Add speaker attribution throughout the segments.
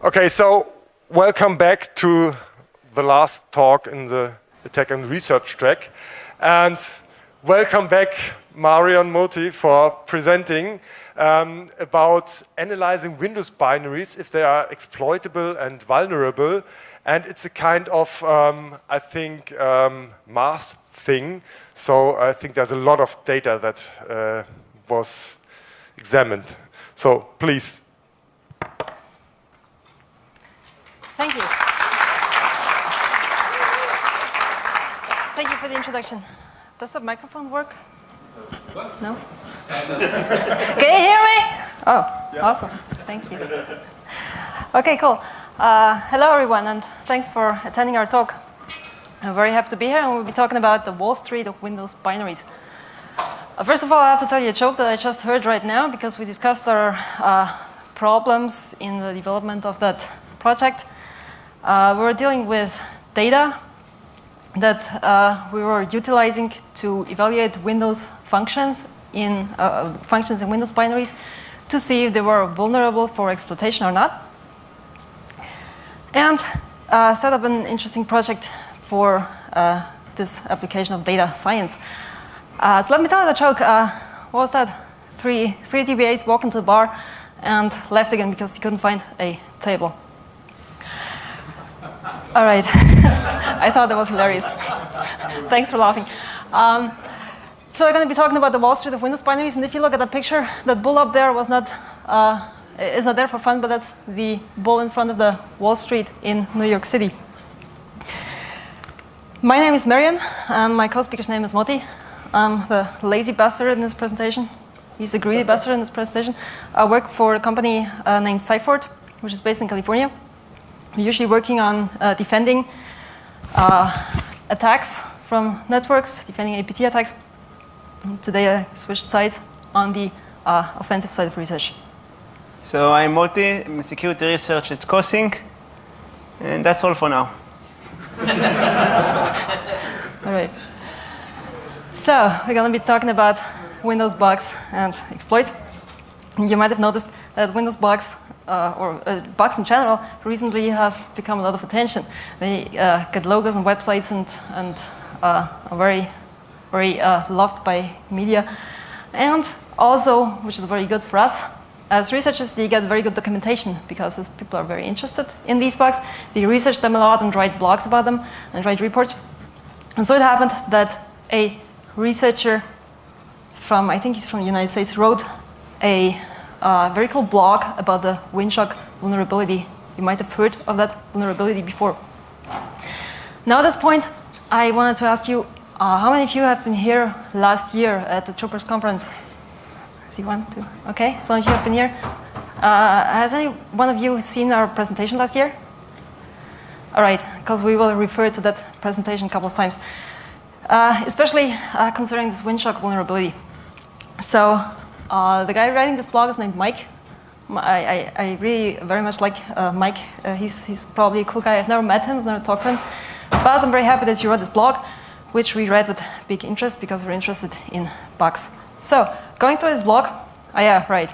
Speaker 1: Okay, so welcome back to the last talk in the Attack and Research track. And welcome back, Marion, Moti, for presenting about analyzing Windows binaries if they are exploitable and vulnerable. And it's a kind of, I think, mass thing. So I think there's a lot of data that was examined. So please.
Speaker 2: Thank you. Thank you for the introduction. Does the microphone work? What? No? Can you hear me? Oh, yeah. Awesome. Thank you. Okay, cool. Hello, everyone, and thanks for attending our talk. I'm very happy to be here, and we'll be talking about the Wallstreet of Windows binaries. First of all, I have to tell you a joke that I just heard right now, because we discussed our problems in the development of that project. We were dealing with data that we were utilizing to evaluate Windows functions in Windows binaries to see if they were vulnerable for exploitation or not. And set up an interesting project for this application of data science. So let me tell you the joke. What was that? Three DBAs walked into the bar and left again because they couldn't find a table. All right. I thought that was hilarious. Thanks for laughing. So we're going to be talking about the Wallstreet of Windows binaries. And if you look at the picture, that bull up there is not there for fun, but that's the bull in front of the Wall Street in New York City. My name is Marion, and my co-speaker's name is Moti. I'm the lazy bastard in this presentation. He's the greedy bastard in this presentation. I work for a company named Cyford, which is based in California. We're usually working on defending attacks from networks, defending APT attacks. Today I switched sides on the offensive side of research.
Speaker 3: So I'm Moti, I'm a security research at COSING, and that's all for now.
Speaker 2: All right. So we're going to be talking about Windows bugs and exploits. You might have noticed that Windows bugs, or bugs in general, recently have become a lot of attention. They get logos on websites and are very, very loved by media. And also, which is very good for us, as researchers, they get very good documentation because as people are very interested in these bugs, they research them a lot and write blogs about them and write reports. And so it happened that a researcher from, I think he's from the United States, wrote a very cool blog about the Windshock vulnerability. You might have heard of that vulnerability before. Now at this point, I wanted to ask you, how many of you have been here last year at the Troopers conference? See, 1, 2, okay, some of you have been here. Has any one of you seen our presentation last year? All right, because we will refer to that presentation a couple of times, especially concerning this Windshock vulnerability. So the guy writing this blog is named Mike. I really very much like Mike. He's probably a cool guy. I've never met him, I've never talked to him. But I'm very happy that you wrote this blog, which we read with big interest because we're interested in bugs. So going through this blog, yeah, right,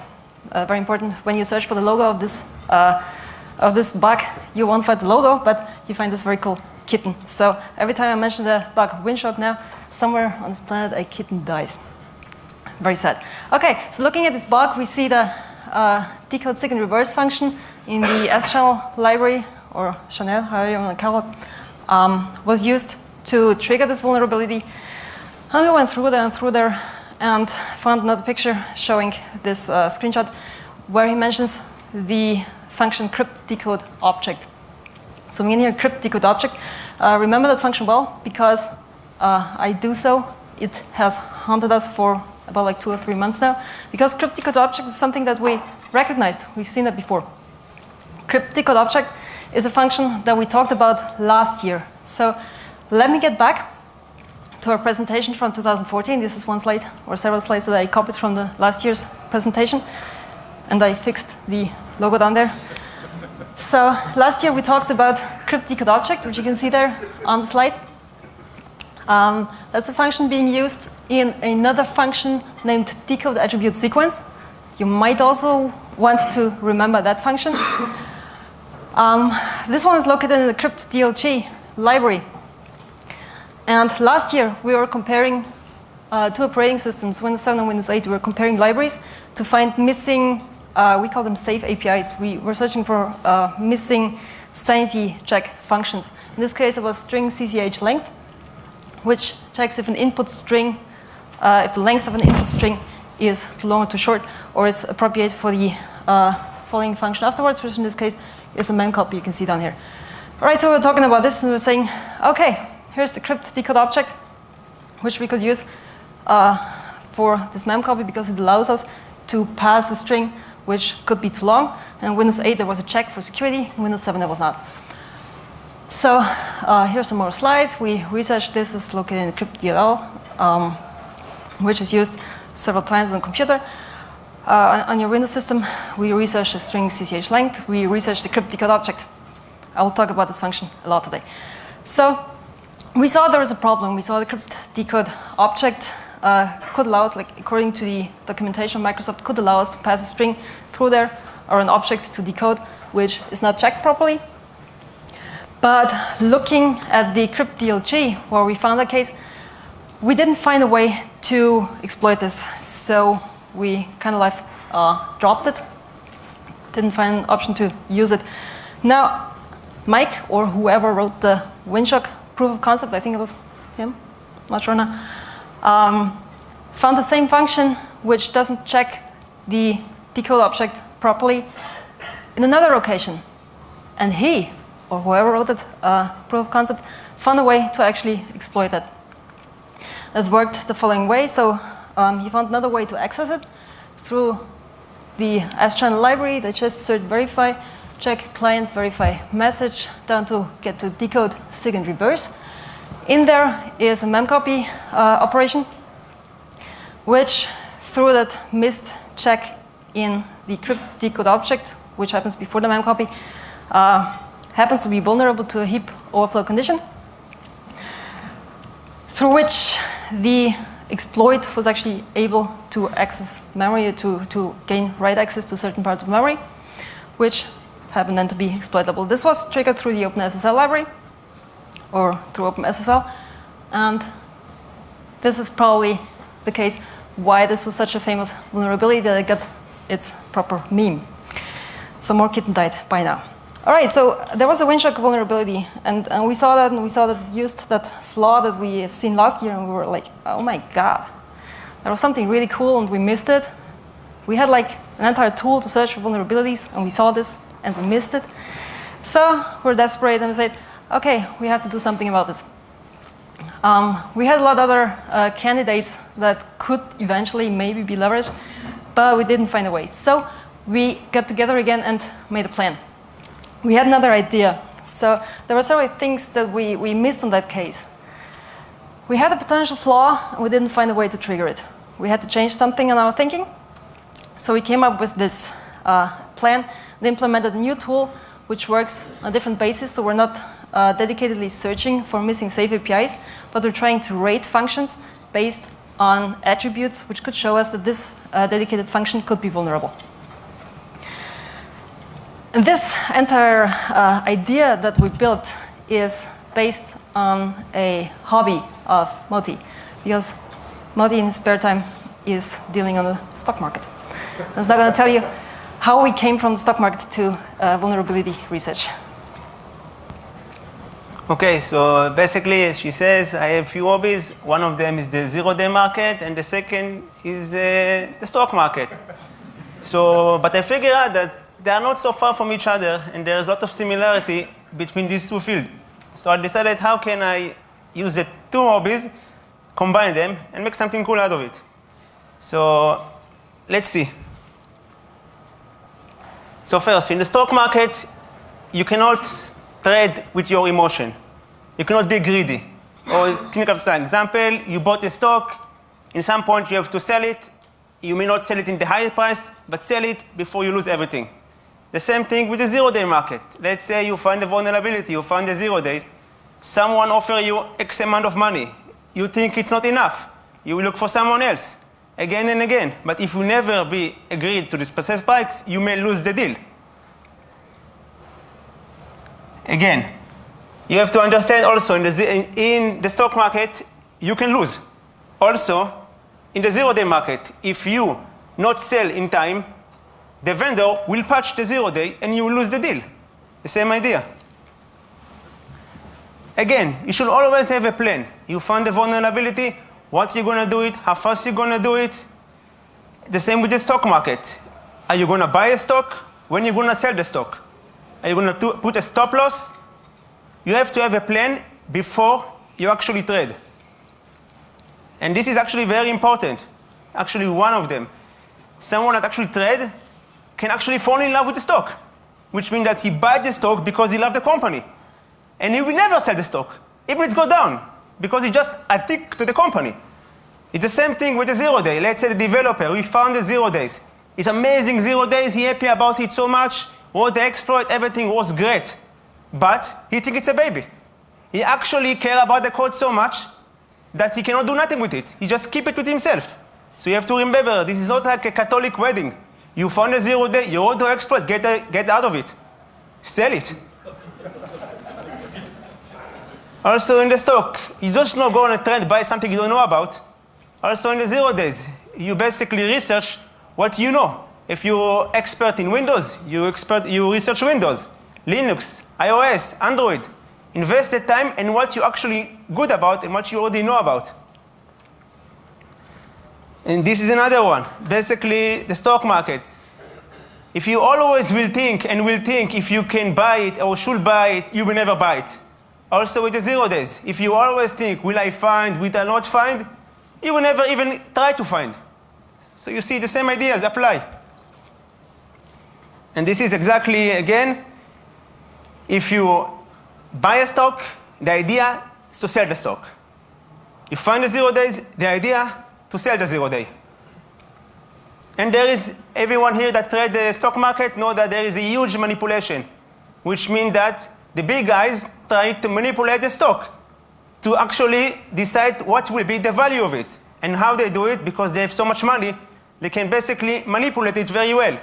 Speaker 2: very important. When you search for the logo of this bug, you won't find the logo, but you find this very cool kitten. So every time I mention the bug Windshock now, somewhere on this planet a kitten dies. Very sad. Okay, so looking at this bug, we see the decode sig and reverse function in the S-channel library, or Chanel, however you want to call it, was used to trigger this vulnerability. And we went through there and through there and found another picture showing this screenshot where he mentions the function crypt decode object. So we in here crypt decode object. Remember that function well because I do so. It has haunted us for about like 2 or 3 months now, because crypt decode object is something that we recognized. We've seen that before. Crypt decode object is a function that we talked about last year. So let me get back to our presentation from 2014. This is one slide, or several slides that I copied from the last year's presentation, and I fixed the logo down there. So last year we talked about crypt decode object, which you can see there on the slide. That's a function being used in another function named decode attribute sequence. You might also want to remember that function. This one is located in the cryptDLG library. And last year, we were comparing two operating systems, Windows 7 and Windows 8. We were comparing libraries to find missing, we call them safe APIs. We were searching for missing sanity check functions. In this case, it was string CCH length, which checks if an input string, if the length of an input string is too long or too short, or is appropriate for the following function afterwards, which in this case is a memcopy you can see down here. All right, so we're talking about this, and we're saying, okay, here's the crypt decode object, which we could use for this memcopy because it allows us to pass a string which could be too long. And in Windows 8, there was a check for security. In Windows 7, there was not. So here's some more slides. We researched this. Is located in cryptDLL, which is used several times on computer. On your Windows system, we researched the string CCH length. We researched the crypt decode object. I will talk about this function a lot today. So we saw there was a problem. We saw the crypt decode object could allow us, like according to the documentation of Microsoft, could allow us to pass a string through there or an object to decode which is not checked properly. But looking at the cryptDLG, where we found that case, we didn't find a way to exploit this. So we kind of dropped it. Didn't find an option to use it. Now, Mike, or whoever wrote the Windshock proof of concept, I think it was him, not sure now, found the same function which doesn't check the decode object properly in another location. And he, or whoever wrote it, proof of concept, found a way to actually exploit it. It worked the following way. So he found another way to access it through the S-channel library that just cert verify, check client verify message down to get to decode sig and reverse. In there is a memcopy operation, which through that missed check in the crypt decode object, which happens before the memcopy, happens to be vulnerable to a heap overflow condition, through which the exploit was actually able to access memory, to gain write access to certain parts of memory, which happened then to be exploitable. This was triggered through the OpenSSL library, or through OpenSSL, and this is probably the case why this was such a famous vulnerability that it got its proper meme. So more kitten died by now. All right, so there was a Windshock vulnerability, and we saw that, it used that flaw that we have seen last year, and we were like, oh my god, there was something really cool and we missed it. We had like an entire tool to search for vulnerabilities, and we saw this and we missed it. So we're desperate and we said, okay, we have to do something about this. We had a lot of other candidates that could eventually maybe be leveraged, but we didn't find a way. So we got together again and made a plan. We had another idea. So there were several things that we missed on that case. We had a potential flaw, and we didn't find a way to trigger it. We had to change something in our thinking. So we came up with this plan. We implemented a new tool which works on a different basis. So we're not dedicatedly searching for missing safe APIs, but we're trying to rate functions based on attributes which could show us that this dedicated function could be vulnerable. And this entire idea that we built is based on a hobby of Moti, because Moti in his spare time is dealing on the stock market. I'm not going to tell you how we came from the stock market to vulnerability research.
Speaker 3: Okay, so basically, as she says, I have a few hobbies. One of them is the zero-day market, and the second is the stock market. So, but I figured out that they are not so far from each other, and there is a lot of similarity between these two fields. So I decided, how can I use the two hobbies, combine them, and make something cool out of it? So let's see. So first, in the stock market, you cannot trade with your emotion. You cannot be greedy. Or think of an example, you bought a stock, in some point you have to sell it. You may not sell it in the higher price, but sell it before you lose everything. The same thing with the zero-day market. Let's say you find a vulnerability, you find the 0 days. Someone offers you X amount of money. You think it's not enough. You will look for someone else, again and again. But if you never be agreed to the specific price, you may lose the deal. Again, you have to understand also in the stock market, you can lose. Also, in the zero-day market, if you not sell in time, the vendor will patch the zero-day and you will lose the deal. The same idea. Again, you should always have a plan. You find the vulnerability, what you're going to do it, how fast you're going to do it. The same with the stock market. Are you going to buy a stock? When you're going to sell the stock? Are you going to put a stop loss? You have to have a plan before you actually trade. And this is actually very important. Actually, one of them. Someone that actually trade can actually fall in love with the stock, which means that he buys the stock because he loves the company. And he will never sell the stock, even if it goes down, because he just addicted to the company. It's the same thing with the zero day. Let's say the developer, we found the 0 days. It's amazing 0 days, he's happy about it so much, wrote the exploit, everything was great. But he thinks it's a baby. He actually cares about the code so much that he cannot do nothing with it. He just keeps it with himself. So you have to remember, this is not like a Catholic wedding. You found a 0 day, you wrote the exploit, get out of it. Sell it. Also in the stock, you just not go on a trend, buy something you don't know about. Also in the 0 days, you basically research what you know. If you're expert in Windows, you research Windows, Linux, iOS, Android. Invest the time in what you're actually good about and what you already know about. And this is another one. Basically, the stock market. If you always will think if you can buy it or should buy it, you will never buy it. Also with the 0 days, if you always think, will I find, will I not find, you will never even try to find. So you see the same ideas apply. And this is exactly, again, if you buy a stock, the idea is to sell the stock. You find the 0 days, the idea to sell the 0 day. And there is, everyone here that trade the stock market know that there is a huge manipulation, which means that the big guys try to manipulate the stock to actually decide what will be the value of it. And how they do it, because they have so much money, they can basically manipulate it very well.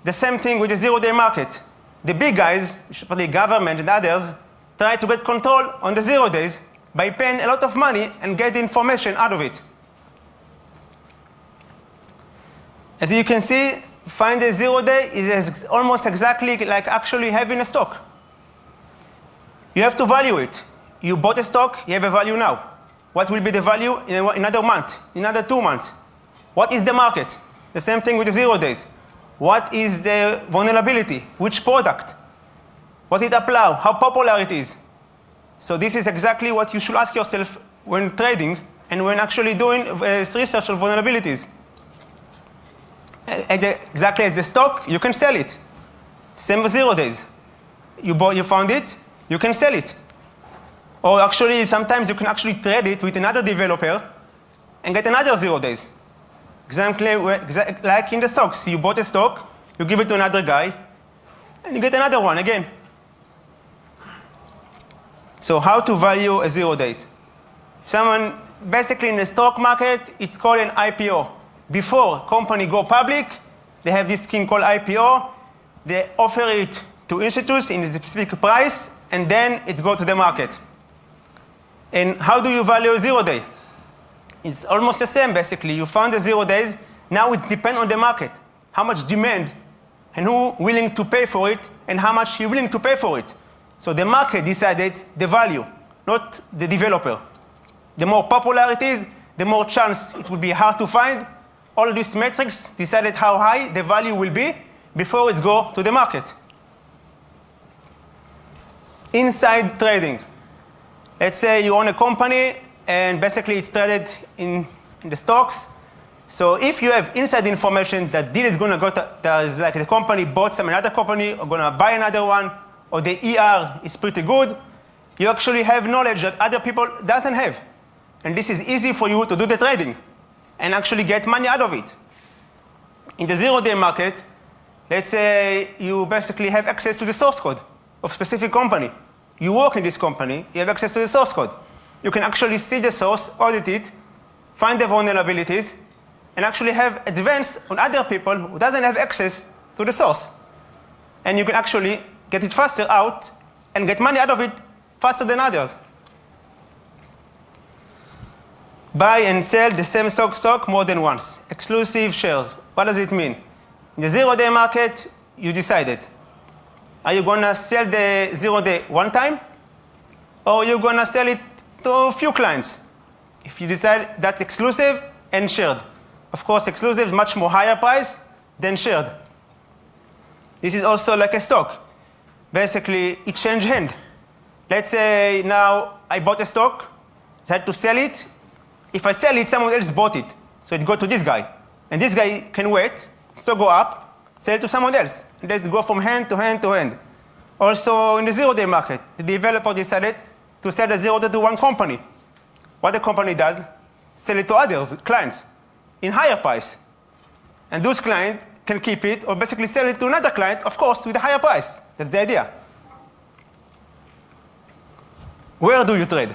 Speaker 3: The same thing with the 0 day market. The big guys, especially government and others, try to get control on the 0 days by paying a lot of money and get information out of it. As you can see, find a 0 day is almost exactly like actually having a stock. You have to value it. You bought a stock, you have a value now. What will be the value in another month, in another 2 months? What is the market? The same thing with the 0 days. What is the vulnerability? Which product? What it apply? How popular it is? So this is exactly what you should ask yourself when trading and when actually doing research on vulnerabilities. Exactly as the stock, you can sell it. Same with 0 days. You found it, you can sell it. Or actually, sometimes you can actually trade it with another developer and get another 0 days. Exactly like in the stocks. You bought a stock, you give it to another guy, and you get another one again. So how to value a 0 days? Someone, basically in the stock market, it's called an IPO. Before company go public, they have this thing called IPO. They offer it to institutes in a specific price, and then it goes to the market. And how do you value a 0 day? It's almost the same, basically. You found the 0 days. Now it depends on the market. How much demand, and who willing to pay for it, and how much he willing to pay for it. So the market decided the value, not the developer. The more popular it is, the more chance it will be hard to find. All these metrics decided how high the value will be before it goes to the market. Inside trading. Let's say you own a company, and basically it's traded in the stocks. So if you have inside information that deal is going to go to, like the company bought some another company, or going to buy another one, or the ER is pretty good, you actually have knowledge that other people doesn't have. And this is easy for you to do the trading and actually get money out of it. In the 0 day market, let's say you basically have access to the source code of a specific company. You work in this company, you have access to the source code. You can actually see the source, audit it, find the vulnerabilities, and actually have advance on other people who doesn't have access to the source. And you can actually get it faster out and get money out of it faster than others. Buy and sell the same stock more than once. Exclusive shares. What does it mean? In the zero-day market, you decided. Are you going to sell the zero-day one time? Or are you going to sell it to a few clients? If you decide that's exclusive and shared. Of course, exclusive is much more higher price than shared. This is also like a stock. Basically, it changes hand. Let's say now I bought a stock, had to sell it. If I sell it, someone else bought it. So it goes to this guy. And this guy can wait, stock go up, sell it to someone else. And let's go from hand to hand to hand. Also, in the zero-day market, the developer decided to sell the zero-day to one company. What the company does, sell it to others, clients, in higher price. And those clients can keep it or basically sell it to another client, of course, with a higher price. That's the idea. Where do you trade?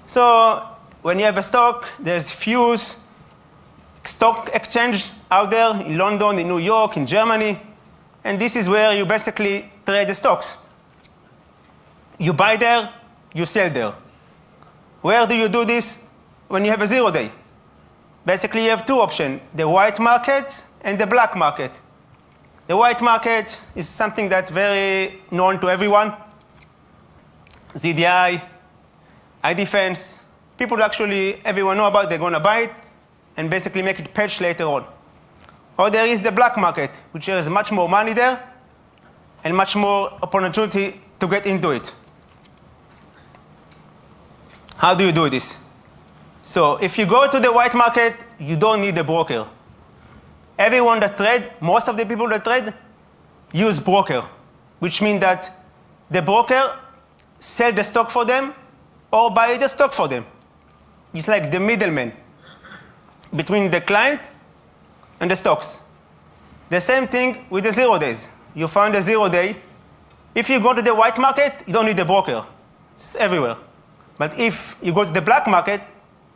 Speaker 3: So when you have a stock, there's few stock exchange out there in London, in New York, in Germany. And this is where you basically trade the stocks. You buy there, you sell there. Where do you do this when you have a zero-day? Basically, you have two options, the white market and the black market. The white market is something that's very known to everyone. ZDI, iDefense. People actually, everyone know about it, they're going to buy it and basically make it patch later on. Or there is the black market, which has much more money there and much more opportunity to get into it. How do you do this? So if you go to the white market, you don't need a broker. Everyone that trades, most of the people that trade, use broker, which means that the broker sell the stock for them or buy the stock for them. It's like the middleman between the client and the stocks. The same thing with the zero days. You find a zero day. If you go to the white market, you don't need a broker. It's everywhere. But if you go to the black market,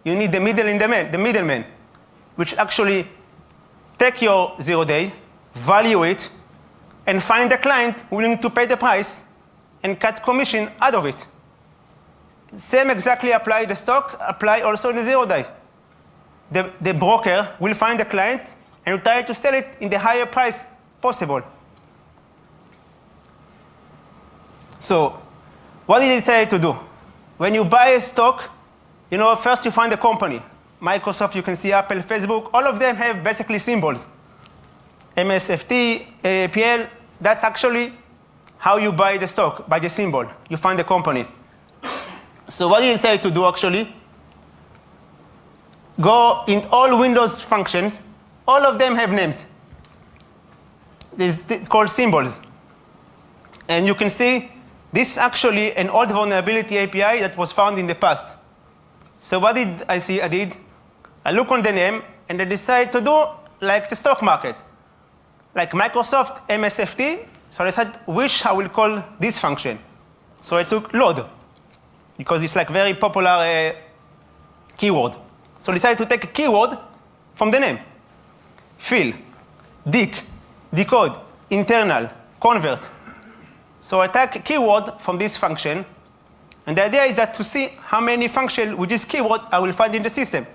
Speaker 3: you need the middleman, which actually take your zero day, value it, and find a client willing to pay the price and cut commission out of it. Same exactly apply the stock, apply also in the zero day. The broker will find a client and will try to sell it in the higher price possible. So what did it say to do? When you buy a stock, you know, first you find a company. Microsoft, you can see Apple, Facebook, all of them have basically symbols. MSFT, APL, that's actually how you buy the stock, by the symbol. You find the company. So what did it say to do actually? Go in all Windows functions, all of them have names. It's called symbols. And you can see this is actually an old vulnerability API that was found in the past. So what did I see? I look on the name, and I decide to do like the stock market. Like Microsoft MSFT, so I said, which I will call this function. So I took load, because it's like very popular keyword. So I decided to take a keyword from the name. Fill, decode, internal, convert. So I take a keyword from this function, and the idea is that to see how many functions with this keyword I will find in the system.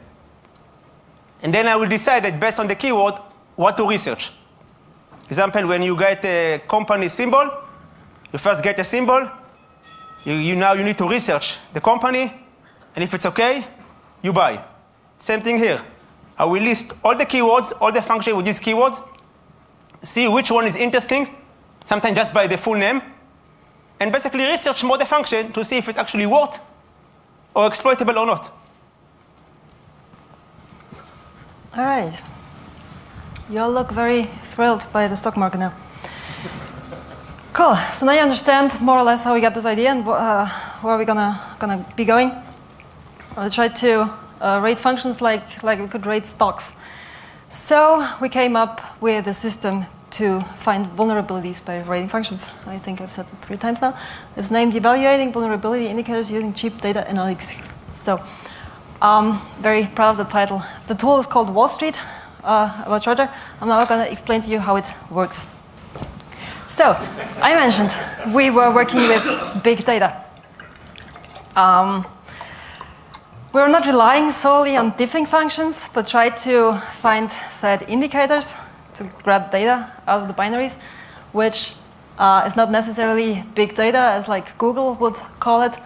Speaker 3: And then I will decide that based on the keyword, what to research. Example, when you get a company symbol, you first get a symbol. Now you need to research the company, and if it's OK, you buy. Same thing here. I will list all the keywords, all the functions with these keywords, see which one is interesting, sometimes just by the full name, and basically research more the function to see if it's actually worth or exploitable or not.
Speaker 2: All right. You all look very thrilled by the stock market now. Cool. So now you understand more or less how we got this idea and where we're gonna be going. I'll try to rate functions like we could rate stocks. So we came up with a system to find vulnerabilities by rating functions. I think I've said it 3 times now. It's named Evaluating Vulnerability Indicators Using Cheap Data Analytics. So very proud of the title. The tool is called Wallstreet, about shorter. I'm now going to explain to you how it works. So, I mentioned we were working with big data. We're not relying solely on diffing functions, but try to find set indicators to grab data out of the binaries, which is not necessarily big data, as like Google would call it.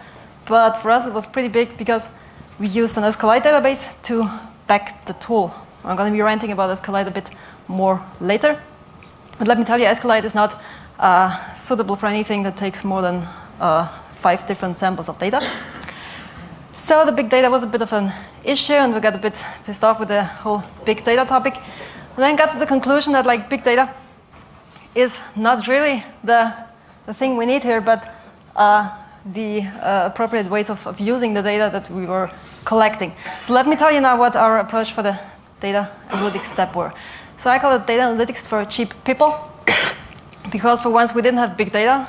Speaker 2: But for us, it was pretty big because we used an SQLite database to back the tool. I'm going to be ranting about SQLite a bit more later. But let me tell you, SQLite is not suitable for anything that takes more than 5 different samples of data. So the big data was a bit of an issue, and we got a bit pissed off with the whole big data topic. And then got to the conclusion that like big data is not really the thing we need here, but the appropriate ways of using the data that we were collecting. So let me tell you now what our approach for the data analytics step were. So I call it data analytics for cheap people, because for once we didn't have big data.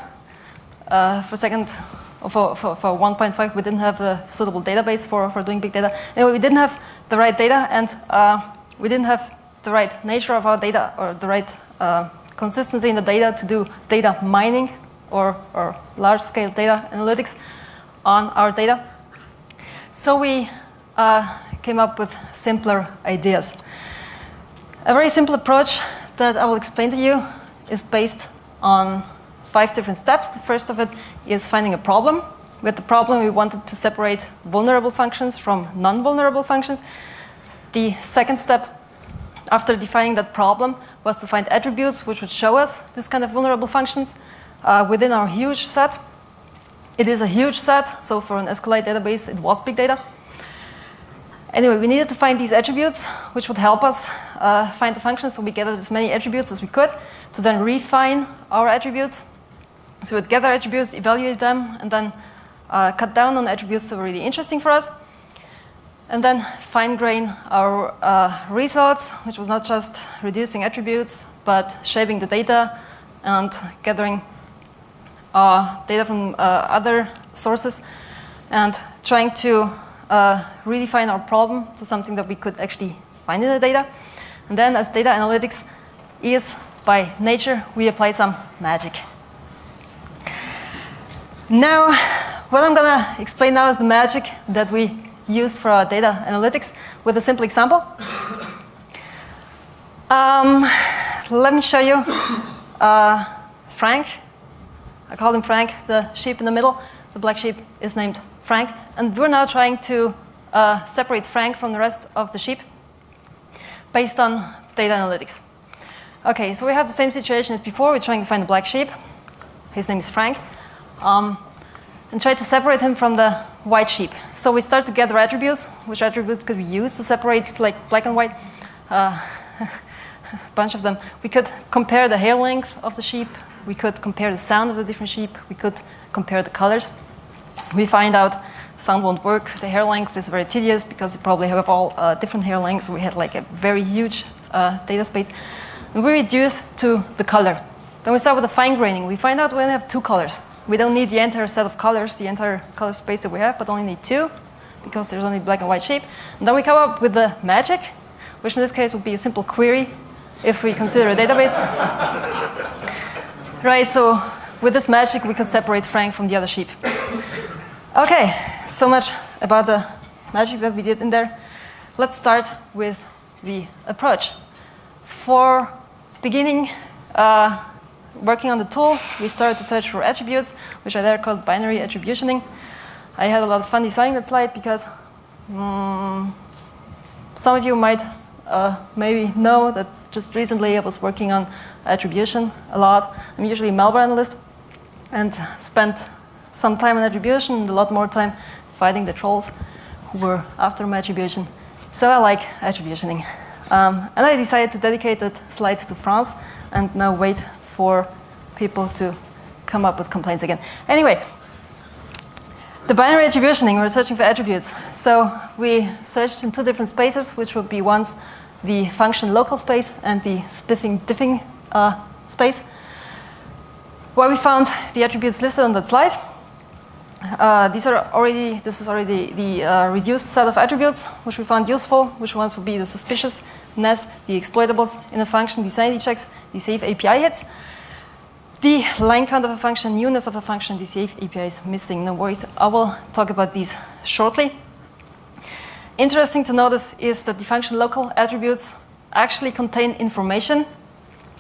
Speaker 2: For 1.5 we didn't have a suitable database for doing big data. Anyway, we didn't have the right data, and we didn't have the right nature of our data, or the right consistency in the data to do data mining or large-scale data analytics on our data. So we came up with simpler ideas. A very simple approach that I will explain to you is based on 5 different steps. The first of it is finding a problem. With the problem, we wanted to separate vulnerable functions from non-vulnerable functions. The second step, after defining that problem, was to find attributes which would show us this kind of vulnerable functions within our huge set. It is a huge set, so for an SQLite database, it was big data. Anyway, we needed to find these attributes, which would help us find the functions, so we gathered as many attributes as we could to then refine our attributes. So we would gather attributes, evaluate them, and then cut down on attributes that were really interesting for us. And then fine-grain our results, which was not just reducing attributes, but shaping the data and gathering data from other sources, and trying to redefine our problem to something that we could actually find in the data. And then, as data analytics is by nature, we applied some magic. Now, what I'm going to explain now is the magic that we used for our data analytics with a simple example. Let me show you Frank. I called him Frank, the sheep in the middle. The black sheep is named Frank. And we're now trying to separate Frank from the rest of the sheep based on data analytics. Okay, so we have the same situation as before. We're trying to find the black sheep. His name is Frank. And try to separate him from the white sheep. So we start to gather attributes. Which attributes could we use to separate like black and white? A bunch of them. We could compare the hair length of the sheep. We could compare the sound of the different sheep. We could compare the colors. We find out sound won't work. The hair length is very tedious because they probably have all different hair lengths. We had like a very huge data space. And we reduce to the color. Then we start with the fine graining. We find out we only have 2 colors. We don't need the entire set of colors, the entire color space that we have, but only need 2, because there's only black and white sheep. And then we come up with the magic, which in this case would be a simple query if we consider a database. Right, so with this magic, we could separate Frank from the other sheep. Okay, so much about the magic that we did in there. Let's start with the approach. For beginning, working on the tool, we started to search for attributes, which are there called binary attributioning. I had a lot of fun designing that slide because some of you might maybe know that just recently I was working on attribution a lot. I'm usually a malware analyst and spent some time on attribution and a lot more time fighting the trolls who were after my attribution. So I like attributioning. And I decided to dedicate that slide to France and now wait for people to come up with complaints again. Anyway, the binary attributioning, we're searching for attributes. So we searched in 2 different spaces, which would be once the function local space and the spiffing diffing space, where we found the attributes listed on that slide. This is already the reduced set of attributes, which we found useful, which ones would be the suspiciousness, the exploitables in a function, the sanity checks, the safe API hits. the line count of a function, newness of a function, the safe API is missing. No worries. I will talk about these shortly. Interesting to notice is that the function local attributes actually contain information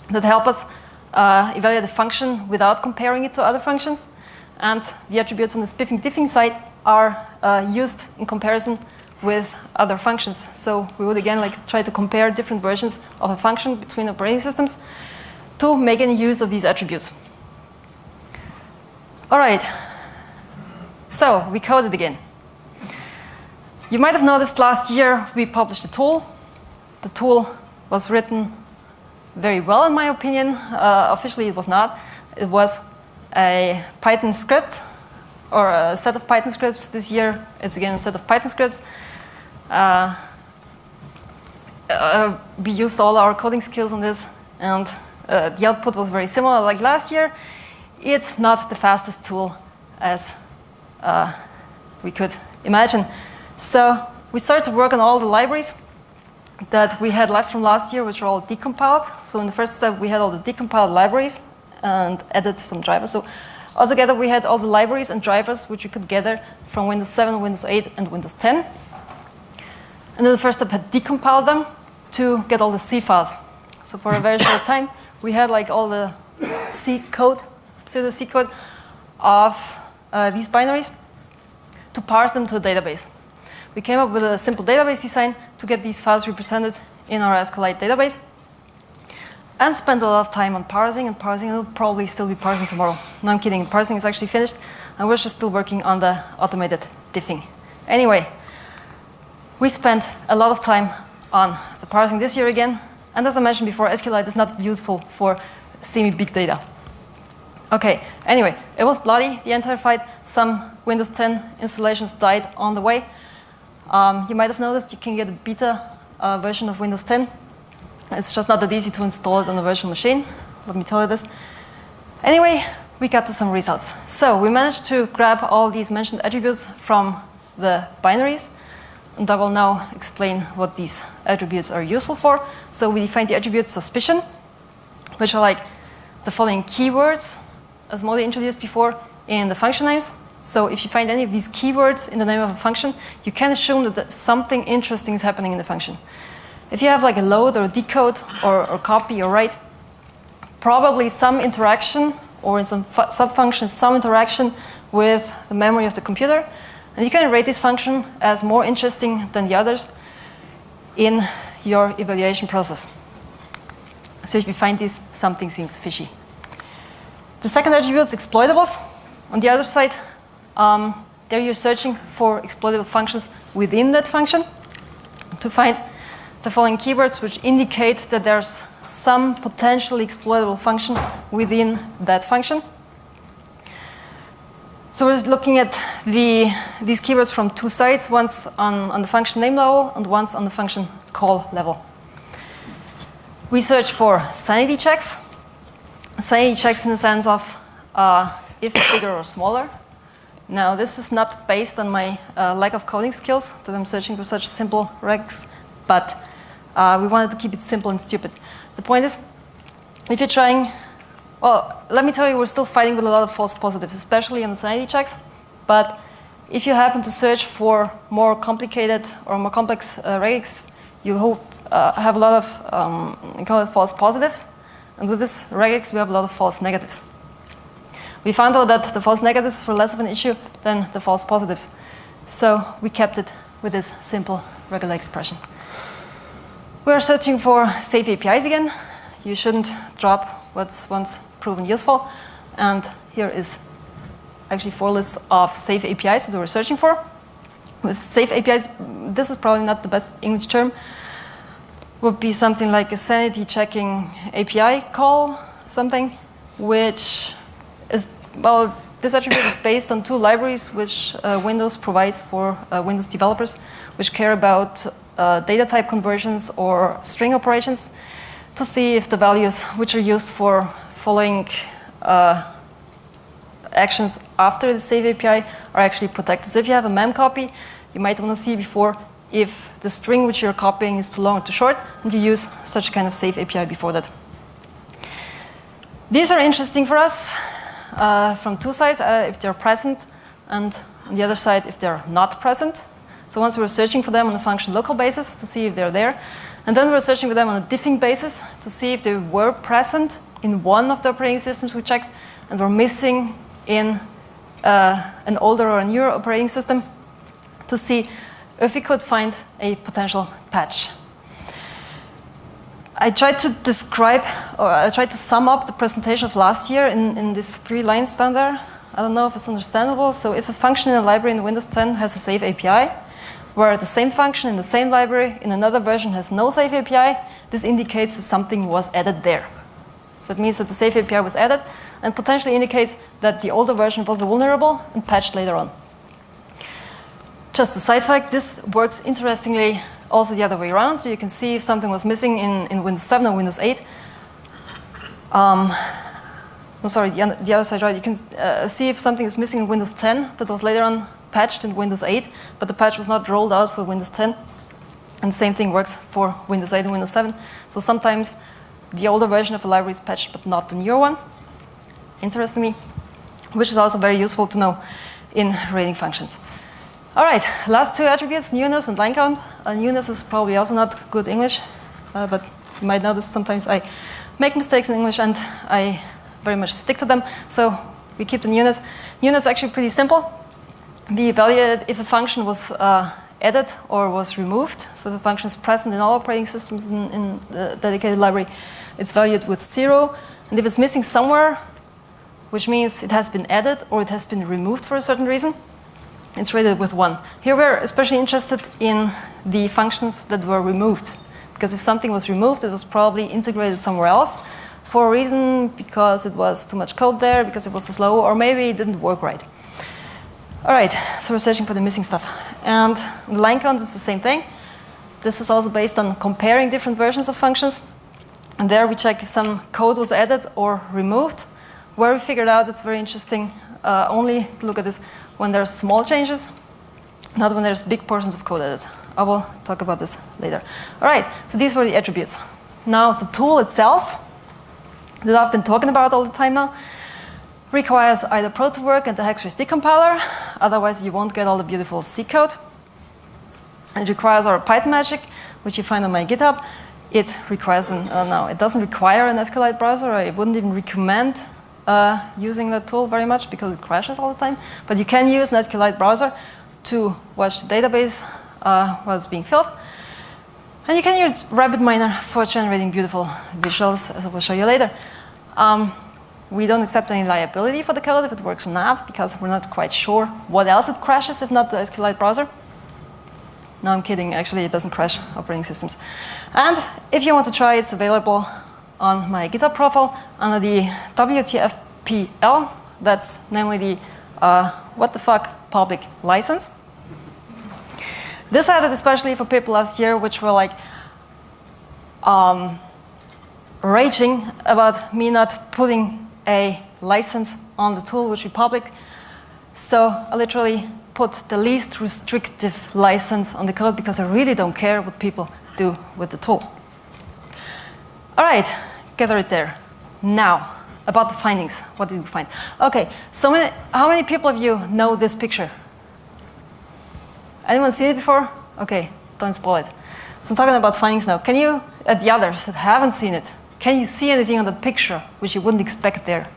Speaker 2: that help us evaluate the function without comparing it to other functions. And the attributes on the spiffing diffing side are used in comparison with other functions. So we would again try to compare different versions of a function between operating systems to make any use of these attributes. All right, so we coded again. You might have noticed last year we published a tool. The tool was written very well, in my opinion. Officially, it was not. It was a Python script, or a set of Python scripts. This year, it's again a set of Python scripts. We used all our coding skills on this, and the output was very similar like last year. It's not the fastest tool as we could imagine. So we started to work on all the libraries that we had left from last year, which were all decompiled. So in the first step, we had all the decompiled libraries and added some drivers. So altogether, we had all the libraries and drivers which we could gather from Windows 7, Windows 8, and Windows 10. And then the first step had decompiled them to get all the C files. So for a very short time, we had all the C code, pseudo C code of these binaries to parse them to a database. We came up with a simple database design to get these files represented in our SQLite database, and spent a lot of time on parsing, and parsing will probably still be parsing tomorrow. No, I'm kidding. Parsing is actually finished, and we're just still working on the automated diffing. Anyway, we spent a lot of time on the parsing this year again, and as I mentioned before, SQLite is not useful for semi-big data. Okay, anyway, it was bloody, the entire fight. Some Windows 10 installations died on the way. You might have noticed you can get a beta version of Windows 10. It's just not that easy to install it on a virtual machine. Let me tell you this. Anyway, we got to some results. So we managed to grab all these mentioned attributes from the binaries. And I will now explain what these attributes are useful for. So we defined the attribute suspicion, which are the following keywords, as Moti introduced before, in the function names. So if you find any of these keywords in the name of a function, you can assume that something interesting is happening in the function. If you have a load or a decode or copy or write, probably some interaction, or in some sub-functions, some interaction with the memory of the computer. And you can rate this function as more interesting than the others in your evaluation process. So if you find this, something seems fishy. The second attribute is exploitables. On the other side, there you're searching for exploitable functions within that function to find the following keywords which indicate that there's some potentially exploitable function within that function. So we're looking at these keywords from two sides, once on the function name level and once on the function call level. We search for sanity checks. Sanity checks in the sense of if bigger or smaller. Now, this is not based on my lack of coding skills, that I'm searching for such simple regs, but we wanted to keep it simple and stupid. The point is, if you're trying, well, let me tell you, we're still fighting with a lot of false positives, especially on the sanity checks. But if you happen to search for more complicated or more complex regex, you have a lot of, we call it false positives. And with this regex, we have a lot of false negatives. We found out that the false negatives were less of an issue than the false positives. So we kept it with this simple regular expression. We are searching for safe APIs again. You shouldn't drop what's once proven useful. And here is actually 4 lists of safe APIs that we're searching for. With safe APIs, this is probably not the best English term, would be something like a sanity checking API call, something, which is, well, this attribute is based on 2 libraries which Windows provides for Windows developers, which care about data type conversions or string operations to see if the values which are used for following actions after the save API are actually protected. So if you have a mem copy, you might want to see before if the string which you're copying is too long or too short, and you use such a kind of save API before that. These are interesting for us from two sides, if they're present, and on the other side, if they're not present. So once we were searching for them on a function local basis to see if they're there, and then we were searching for them on a diffing basis to see if they were present in one of the operating systems we checked and were missing in an older or a newer operating system to see if we could find a potential patch. I tried to describe, or I tried to sum up the presentation of last year in these 3 lines down there. I don't know if it's understandable. So if a function in a library in Windows 10 has a save API, where the same function in the same library in another version has no save API, this indicates that something was added there. That means that the save API was added and potentially indicates that the older version was vulnerable and patched later on. Just a side fact, this works interestingly also the other way around. So you can see if something was missing in Windows 7 or Windows 8. No, sorry, the other side, right? You can see if something is missing in Windows 10 that was later on patched in Windows 8, but the patch was not rolled out for Windows 10. And the same thing works for Windows 8 and Windows 7. So sometimes the older version of a library is patched, but not the newer one, interestingly, which is also very useful to know in rating functions. All right, last 2 attributes, newness and line count. Newness is probably also not good English, but you might notice sometimes I make mistakes in English and I very much stick to them. So we keep the newness. Newness is actually pretty simple. We evaluate if a function was added or was removed. So if a function is present in all operating systems in the dedicated library, it's valued with 0. And if it's missing somewhere, which means it has been added or it has been removed for a certain reason, it's rated with 1. Here we're especially interested in the functions that were removed. Because if something was removed, it was probably integrated somewhere else for a reason, because it was too much code there, because it was too slow, or maybe it didn't work right. All right, so we're searching for the missing stuff. And the line count is the same thing. This is also based on comparing different versions of functions. And there we check if some code was added or removed. Where we figured out it's very interesting only to look at this when there's small changes, not when there's big portions of code added. I will talk about this later. All right, so these were the attributes. Now the tool itself that I've been talking about all the time now requires either Protowork and the Hextrace decompiler, otherwise you won't get all the beautiful C code. It requires our Python magic, which you find on my GitHub. It requires no, it doesn't require an SQLite browser. I wouldn't even recommend using that tool very much because it crashes all the time. But you can use an SQLite browser to watch the database while it's being filled. And you can use RabbitMiner for generating beautiful visuals, as I will show you later. We don't accept any liability for the code if it works or not, because we're not quite sure what else it crashes if not the SQLite browser. No, I'm kidding. Actually, it doesn't crash operating systems. And if you want to try, it's available on my GitHub profile under the WTFPL. That's namely the what the fuck public license. This I added especially for people last year, which were like raging about me not putting a license on the tool, which we public. So I literally put the least restrictive license on the code because I really don't care what people do with the tool. All right, gather it there. Now, about the findings. What did we find? Okay, so how many people of you know this picture? Anyone seen it before? Okay, don't spoil it. So I'm talking about findings now. Can you, at the others that haven't seen it, can you see anything on that picture which you wouldn't expect there?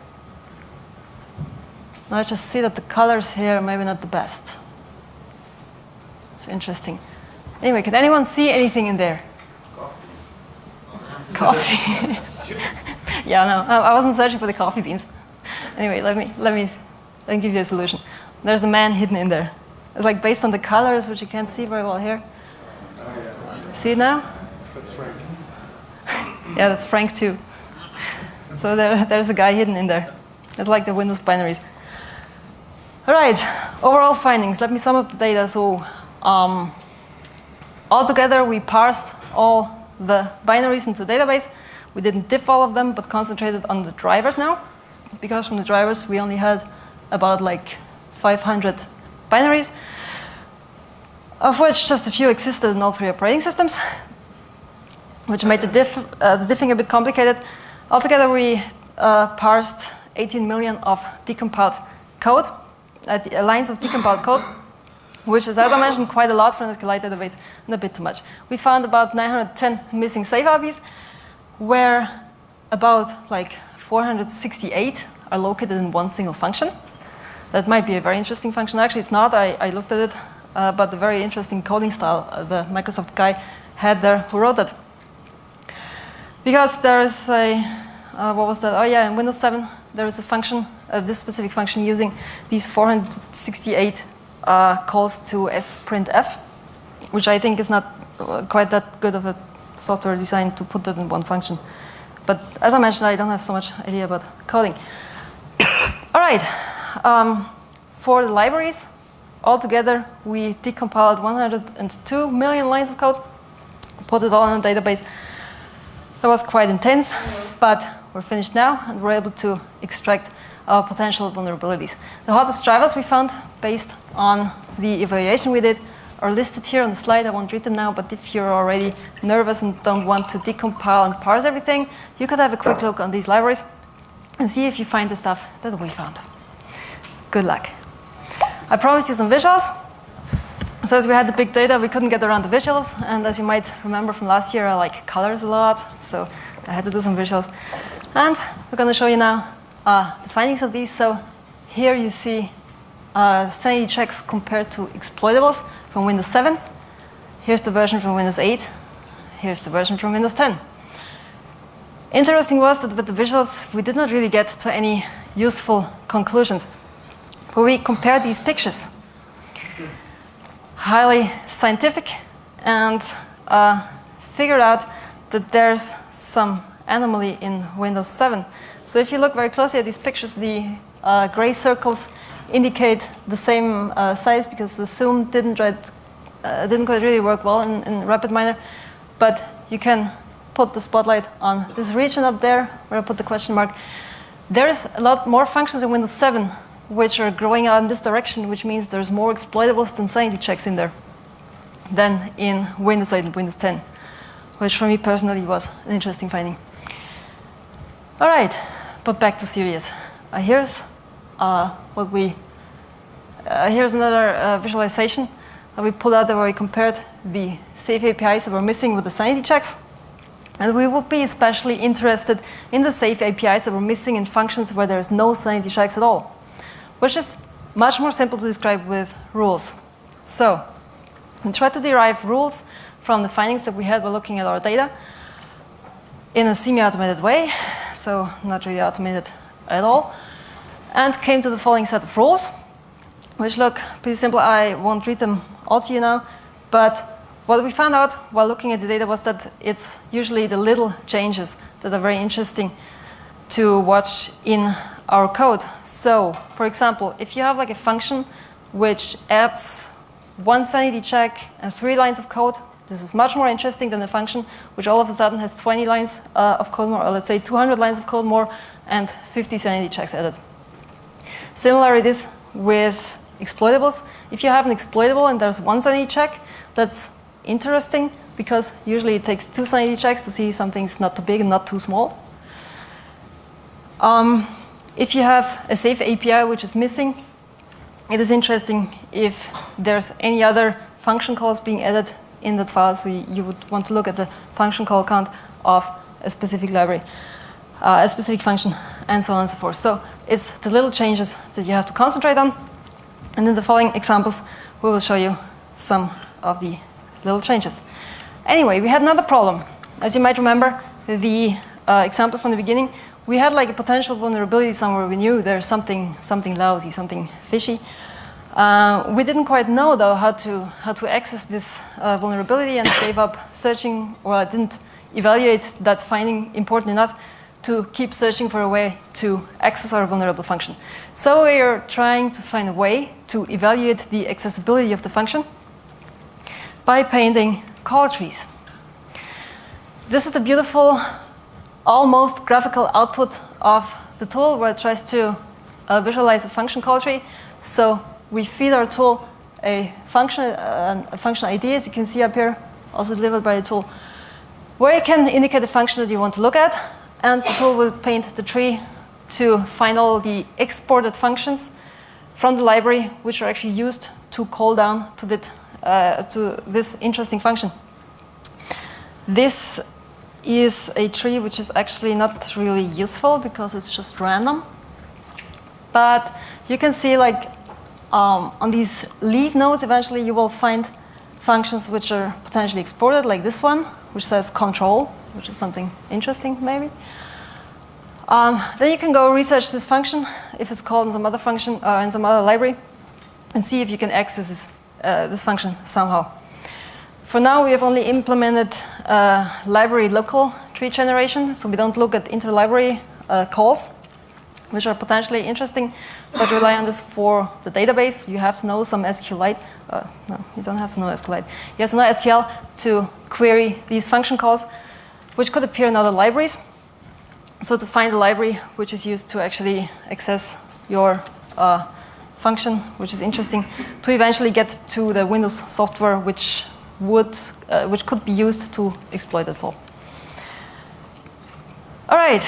Speaker 2: Now I just see that the colors here are maybe not the best. It's interesting. Anyway, can anyone see anything in there? Coffee. Yeah, no, I wasn't searching for the coffee beans. Anyway, let me give you a solution. There's a man hidden in there. It's like based on the colors, which you can't see very well here. See it now?
Speaker 1: That's Frank.
Speaker 2: Yeah, that's Frank too. So there's a guy hidden in there. It's like the Windows binaries. All right, overall findings. Let me sum up the data. So altogether, we parsed all the binaries into the database. We didn't diff all of them, but concentrated on the drivers now. Because from the drivers, we only had about like 500 binaries, of which just a few existed in all 3 operating systems, which made the diffing a bit complicated. Altogether, we parsed 18 million of decompiled code, lines of decompiled code, which is, as I mentioned, quite a lot for an SQLite database and a bit too much. We found about 910 missing safe IPs, where about like 468 are located in one single function. That might be a very interesting function. Actually, it's not. I looked at it, but the very interesting coding style the Microsoft guy had there who wrote it. Because there is a, what was that? Oh yeah, in Windows 7, there is a function, this specific function using these 468 calls to sprintf, which I think is not quite that good of a software design to put that in one function. But as I mentioned, I don't have so much idea about coding. All right, for the libraries, altogether, we decompiled 102 million lines of code, put it all in a database. That was quite intense, but we're finished now, and we're able to extract our potential vulnerabilities. The hottest drivers we found, based on the evaluation we did, are listed here on the slide. I won't read them now, but if you're already nervous and don't want to decompile and parse everything, you could have a quick look on these libraries and see if you find the stuff that we found. Good luck. I promised you some visuals. So as we had the big data, we couldn't get around the visuals, and as you might remember from last year, I like colors a lot, so I had to do some visuals. And we're going to show you now the findings of these. So here you see sanity checks compared to exploitables from Windows 7. Here's the version from Windows 8. Here's the version from Windows 10. Interesting was that with the visuals, we did not really get to any useful conclusions. But we compared these pictures. Highly scientific, and figured out that there's some anomaly in Windows 7. So if you look very closely at these pictures, the gray circles indicate the same size because the zoom didn't quite really work well in RapidMiner. But you can put the spotlight on this region up there where I put the question mark. There's a lot more functions in Windows 7 which are growing out in this direction, which means there's more exploitables than sanity checks in there than in Windows 8 and Windows 10, which for me personally was an interesting finding. All right, but back to serious. Here's here's another visualization that we pulled out there where we compared the safe APIs that were missing with the sanity checks. And we would be especially interested in the safe APIs that were missing in functions where there's no sanity checks at all, which is much more simple to describe with rules. So we tried to derive rules from the findings that we had by looking at our data in a semi-automated way, so not really automated at all, and came to the following set of rules, which look pretty simple. I won't read them all to you now, but what we found out while looking at the data was that it's usually the little changes that are very interesting to watch in our code. So, for example, if you have like a function which adds one sanity check and 3 lines of code, this is much more interesting than a function which all of a sudden has 20 lines of code more, or let's say 200 lines of code more and 50 sanity checks added. Similarly, this with exploitables. If you have an exploitable and there's 1 sanity check, that's interesting because usually it takes 2 sanity checks to see something's not too big and not too small. If you have a safe API which is missing, it is interesting if there's any other function calls being added in that file, so you would want to look at the function call count of a specific library, a specific function, and so on and so forth. So it's the little changes that you have to concentrate on. And in the following examples, we will show you some of the little changes. Anyway, we had another problem. As you might remember, the example from the beginning, we had like a potential vulnerability somewhere. We knew there's something lousy, something fishy. We didn't quite know though how to access this vulnerability, and gave up searching, or I didn't evaluate that finding important enough to keep searching for a way to access our vulnerable function. So we are trying to find a way to evaluate the accessibility of the function by painting call trees. This is a beautiful, almost graphical output of the tool where it tries to visualize a function call tree. So we feed our tool a function ID, as you can see up here, also delivered by the tool, where you can indicate the function that you want to look at. and the tool will paint the tree to find all the exported functions from the library, which are actually used to call down to this interesting function. This is a tree which is actually not really useful because it's just random. But you can see, like, on these leaf nodes, eventually you will find functions which are potentially exported, like this one, which says control, which is something interesting, maybe. Then you can go research this function if it's called in some other function in some other library, and see if you can access this function somehow. For now, we have only implemented library local tree generation, so we don't look at inter-library calls, which are potentially interesting, but rely on this for the database. You have to know some SQLite. No, you don't have to know SQLite. You have to know SQL to query these function calls, which could appear in other libraries. So to find a library which is used to actually access your function, which is interesting, to eventually get to the Windows software which could be used to exploit that fault. All right,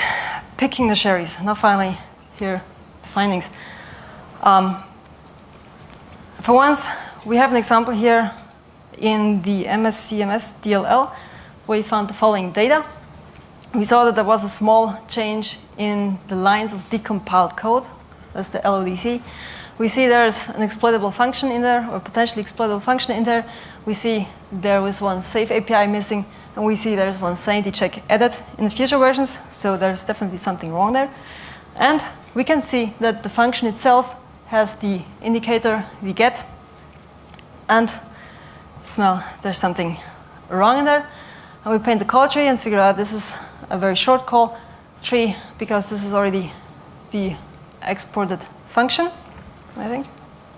Speaker 2: picking the cherries. Now finally, here the findings. For once, we have an example here in the MSCMS DLL, where we found the following data. We saw that there was a small change in the lines of decompiled code. That's the LODC. We see there's an exploitable function in there, or potentially exploitable function in there. We see there was one save API missing, and we see there's one sanity check added in the future versions, so there's definitely something wrong there. And we can see that the function itself has the indicator we get, and smell there's something wrong in there. And we paint the call tree and figure out this is a very short call tree because this is already the exported function, I think.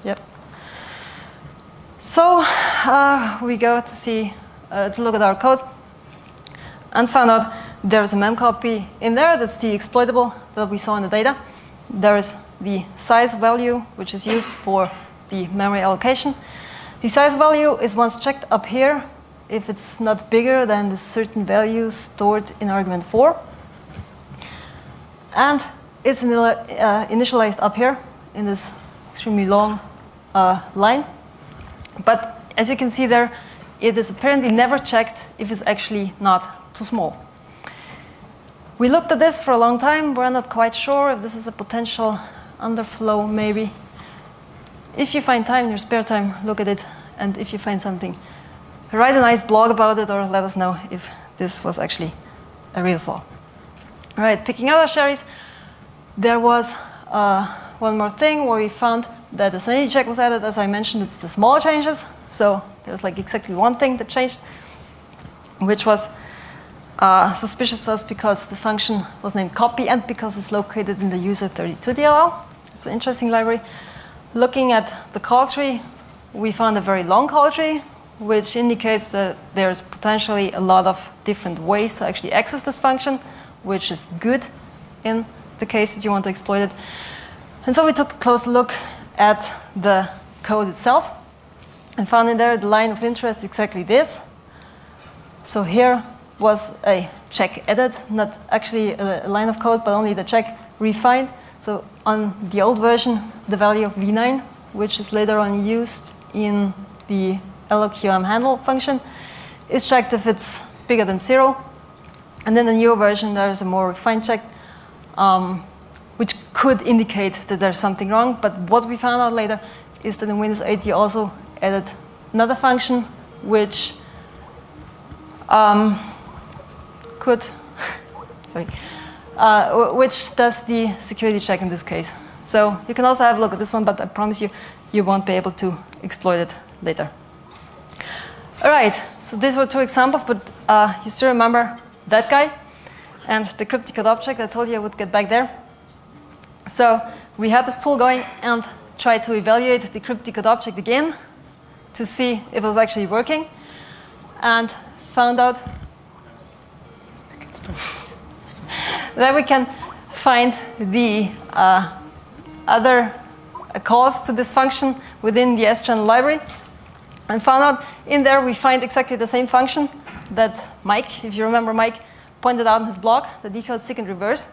Speaker 2: Yep. So we go to see, to look at our code and found out there's a memcopy in there. That's the exploitable that we saw in the data. There is the size value, which is used for the memory allocation. The size value is once checked up here if it's not bigger than the certain value stored in argument 4. And it's initialized up here in this extremely long line. But as you can see there, it is apparently never checked if it's actually not too small. We looked at this for a long time. We're not quite sure if this is a potential underflow, maybe. If you find time in your spare time, look at it. And if you find something, write a nice blog about it, or let us know if this was actually a real flaw. All right, picking other cherries, there was one more thing where we found that the sanity check was added. As I mentioned, it's the small changes. So there's like exactly one thing that changed, which was suspicious to us because the function was named copy and because it's located in the user32 DLL. It's an interesting library. Looking at the call tree, we found a very long call tree, which indicates that there's potentially a lot of different ways to actually access this function, which is good in the case that you want to exploit it. And so we took a close look at the code itself and found in there the line of interest exactly this. So here was a check added, not actually a line of code, but only the check refined. So on the old version, the value of v9, which is later on used in the LOQM handle function, is checked if it's bigger than 0. And then the newer version, there is a more refined check, which could indicate that there's something wrong. But what we found out later is that in Windows 8 you also added another function which which does the security check in this case. So you can also have a look at this one, but I promise you, you won't be able to exploit it later. All right, so these were 2 examples, but you still remember that guy and the cryptic code object. I told you I would get back there. So we had this tool going and tried to evaluate the cryptic code object again to see if it was actually working, and found out that we can find the other calls to this function within the S-channel library, and found out in there we find exactly the same function that Mike, if you remember Mike, pointed out in his blog, the decode, seek, and reverse.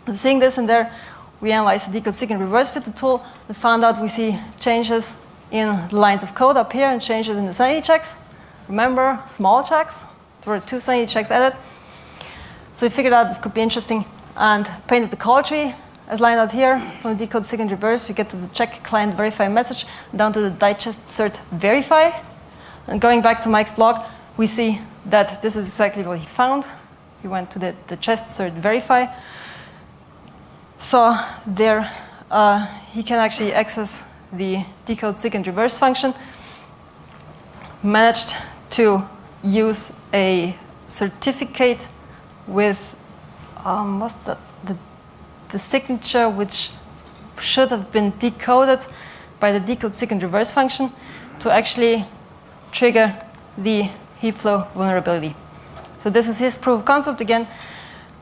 Speaker 2: So seeing this in there, we analyzed the decode, seek, and reverse with the tool and found out we see changes in the lines of code up here and changes in the sanity checks. Remember, small checks. There were 2 sanity checks added. So we figured out this could be interesting and painted the call tree as lined out here. From the decode, seek, and reverse, we get to the check client verify message down to the digest cert verify. And going back to Mike's blog, we see that this is exactly what he found. He went to the chest cert verify. So there, he can actually access the decode, seek, and reverse function. Managed to use a certificate with what's the signature, which should have been decoded by the decode, seek, and reverse function to actually trigger the heap flow vulnerability. So this is his proof of concept. Again,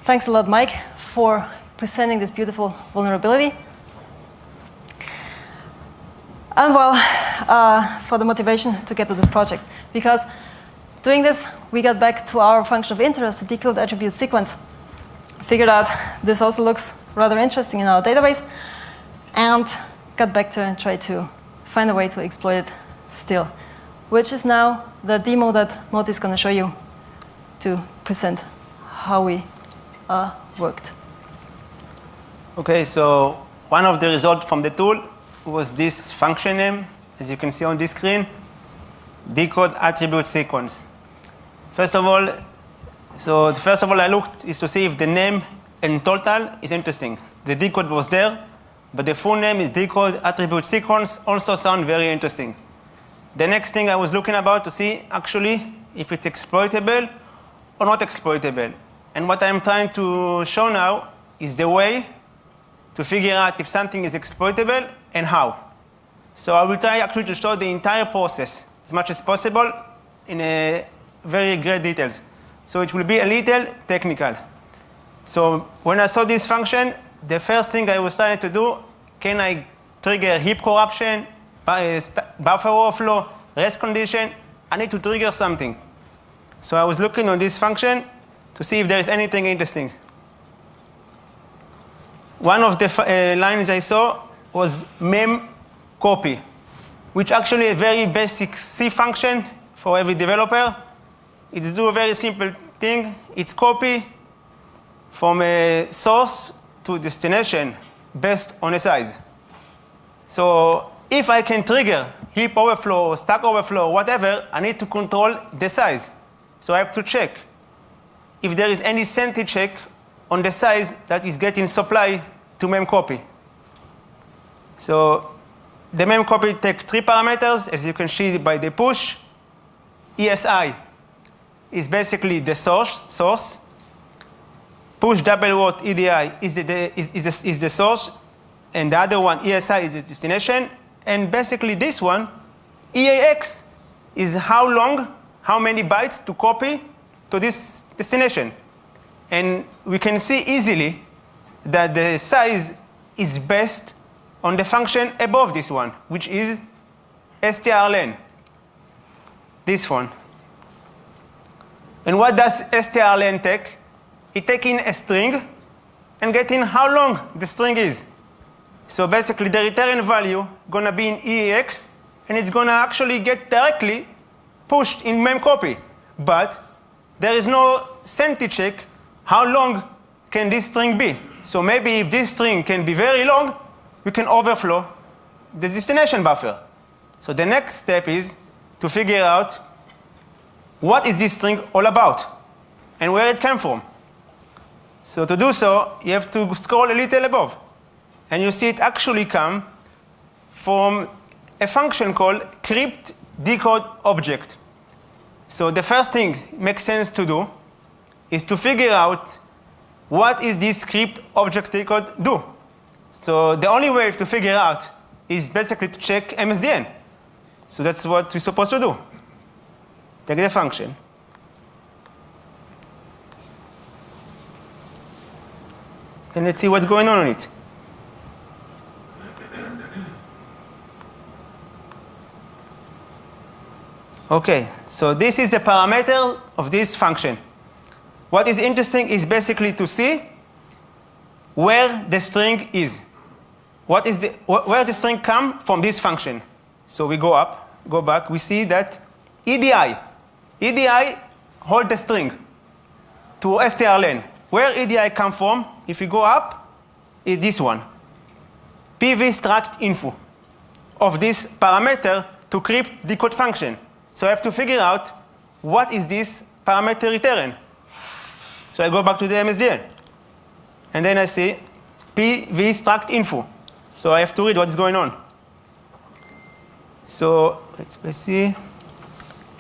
Speaker 2: thanks a lot, Mike, for presenting this beautiful vulnerability. And well, for the motivation to get to this project. Because doing this, we got back to our function of interest, the decode attribute sequence. Figured out this also looks rather interesting in our database, and got back to it and tried to find a way to exploit it still, which is now the demo that Moti is going to show you to present how we worked.
Speaker 3: OK, so one of the results from the tool was this function name, as you can see on this screen, decode attribute sequence. First of all, I looked is to see if the name and total is interesting. The decode was there, but the full name is decode attribute sequence also sound very interesting. The next thing I was looking about to see actually if it's exploitable or not exploitable. And what I'm trying to show now is the way to figure out if something is exploitable and how. So I will try actually to show the entire process as much as possible in a very great details. So it will be a little technical. So when I saw this function, the first thing I was trying to do, can I trigger heap corruption, buffer overflow, rest condition? I need to trigger something. So I was looking on this function to see if there is anything interesting. One of the lines I saw was mem copy, which actually a very basic C function for every developer. It's do a very simple thing. It's copy from a source to destination based on a size. So if I can trigger heap overflow, stack overflow, whatever, I need to control the size. So I have to check if there is any sanity check on the size that is getting supply to memcopy. So the memcopy takes 3 parameters, as you can see by the push. ESI is basically the source. Push double word EDI is the source, and the other one, ESI, is the destination. And basically this one, EAX, is how long, how many bytes to copy to this destination. And we can see easily that the size is based on the function above this one, which is strlen, this one. And what does strlen take? It takes in a string and gets in how long the string is. So basically, the return value going to be in EAX, and it's going to actually get directly pushed in memcopy. But there is no sanity check how long can this string be. So maybe if this string can be very long, we can overflow the destination buffer. So the next step is to figure out what is this string all about and where it came from. So to do so, you have to scroll a little above. And you see it actually come from a function called crypt decode object. So the first thing makes sense to do is to figure out what is this crypt object decode do. So the only way to figure out is basically to check MSDN. So that's what we're supposed to do. Take the function. And let's see what's going on it. OK, so this is the parameter of this function. what is interesting is basically to see where the string is. Where the string come from this function. So we go up, go back, we see that EDI hold the string to strlen. Where EDI come from, if we go up, is this one. PV struct info of this parameter to crypt decode function. So I have to figure out what is this parameter return. So I go back to the MSDN. And then I see PV struct info. So I have to read what's going on. So let's see.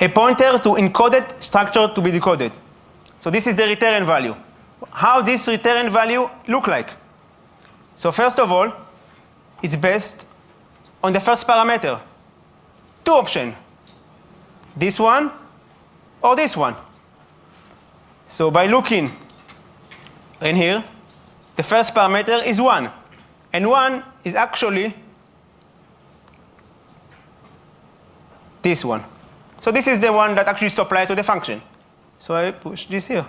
Speaker 3: A pointer to encoded structure to be decoded. So this is the return value. How this return value look like? So first of all, it's based on the first parameter. Two options. This one or this one. So by looking in here, the first parameter is 1. And 1 is actually this one. So this is the one that actually supplies to the function. So I push this here.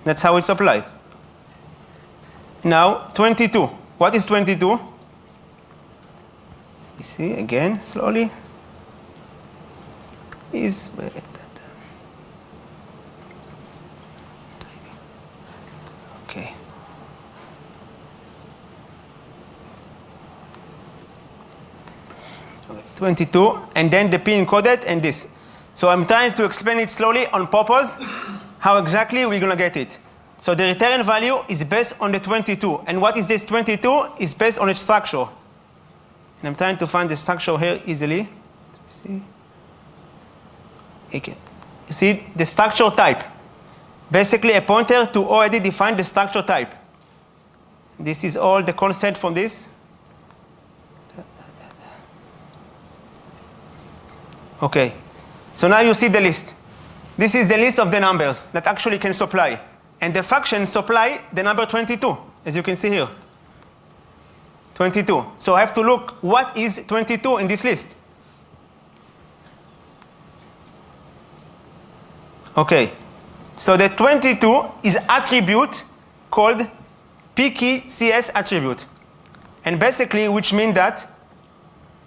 Speaker 3: That's how it's applied. Now, 22. What is 22? You see, again, slowly. Is okay. 22, and then the P encoded and this. So I'm trying to explain it slowly on purpose, how exactly we're going to get it. So the return value is based on the 22. And what is this 22? Is based on its structure. And I'm trying to find the structure here easily. See? Okay. You see the structure type. Basically a pointer to already define the structure type. This is all the constant from this. Okay. So now you see the list. This is the list of the numbers that actually can supply. And the function supply the number 22, as you can see here. 22. So I have to look what is 22 in this list. Okay. So the 22 is attribute called PKCS attribute. And basically, which means that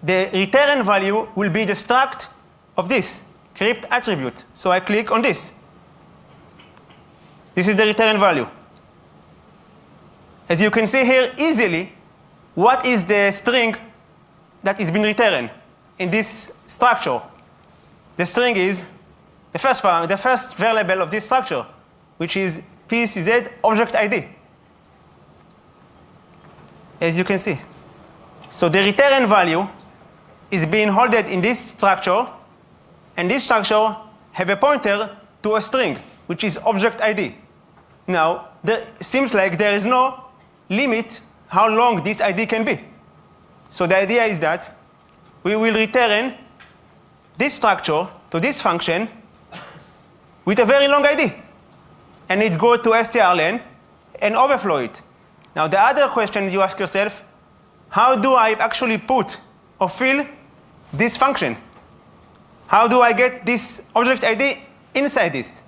Speaker 3: the return value will be the struct of this crypt attribute. So I click on this. This is the return value. As you can see here easily, what is the string that is being returned in this structure? The string is the first variable of this structure, which is PCZ object ID. As you can see. So the return value is being held in this structure, and this structure have a pointer to a string, which is object ID. Now, it seems like there is no limit how long this ID can be. So the idea is that we will return this structure to this function with a very long ID. And it's go to strlen and overflow it. Now, the other question you ask yourself, how do I actually put or fill this function? How do I get this object ID inside this?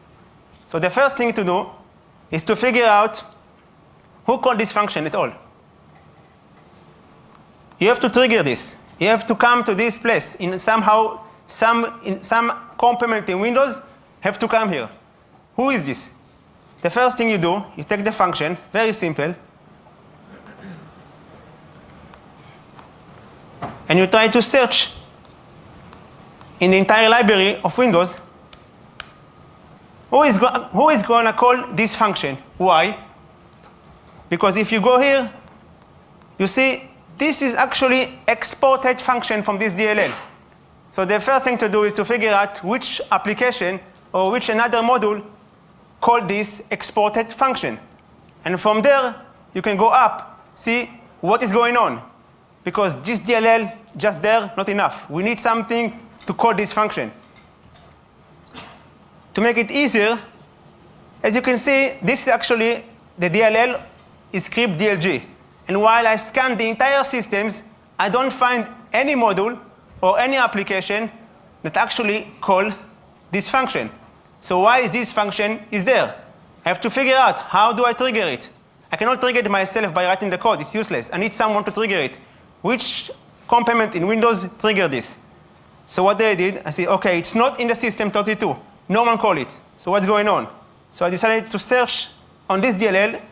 Speaker 3: So the first thing to do is to figure out who called this function at all. You have to trigger this. You have to come to this place. Some complement in Windows have to come here. Who is this? The first thing you do, you take the function, very simple, and you try to search in the entire library of Windows who is going to call this function. Why? Because if you go here, you see this is actually exported function from this DLL. So the first thing to do is to figure out which application or which another module called this exported function. And from there, you can go up, see what is going on. Because this DLL, just there, not enough. We need something to call this function. To make it easier, as you can see, this is actually the DLL is script DLG. And while I scan the entire systems, I don't find any module or any application that actually call this function. So why is this function is there? I have to figure out how do I trigger it. I cannot trigger it myself by writing the code. It's useless. I need someone to trigger it. Which complement in Windows trigger this? So what I did, I said, OK, it's not in the system32. No one called it. So what's going on? So I decided to search on this DLL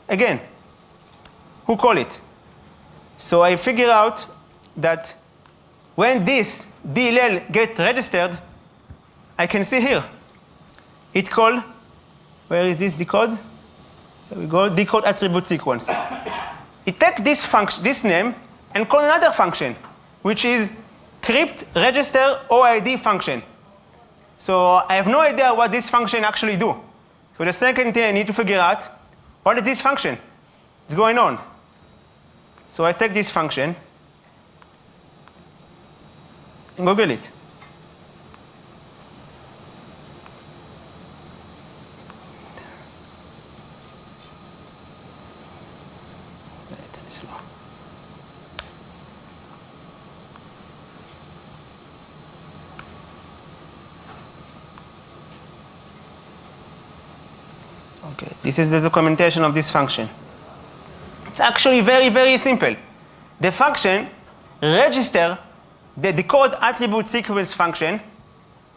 Speaker 3: again. Who called it? So I figured out that when this DLL gets registered, I can see here. It called, where is this decode? There we go, decode attribute sequence. It takes this function, this name, and call another function, which is crypt register OID function. So I have no idea what this function actually do. So the second thing I need to figure out, what is this function? What's going on? So I take this function and Google it. Okay, this is the documentation of this function. It's actually very, very simple. The function registers the decode attribute sequence function,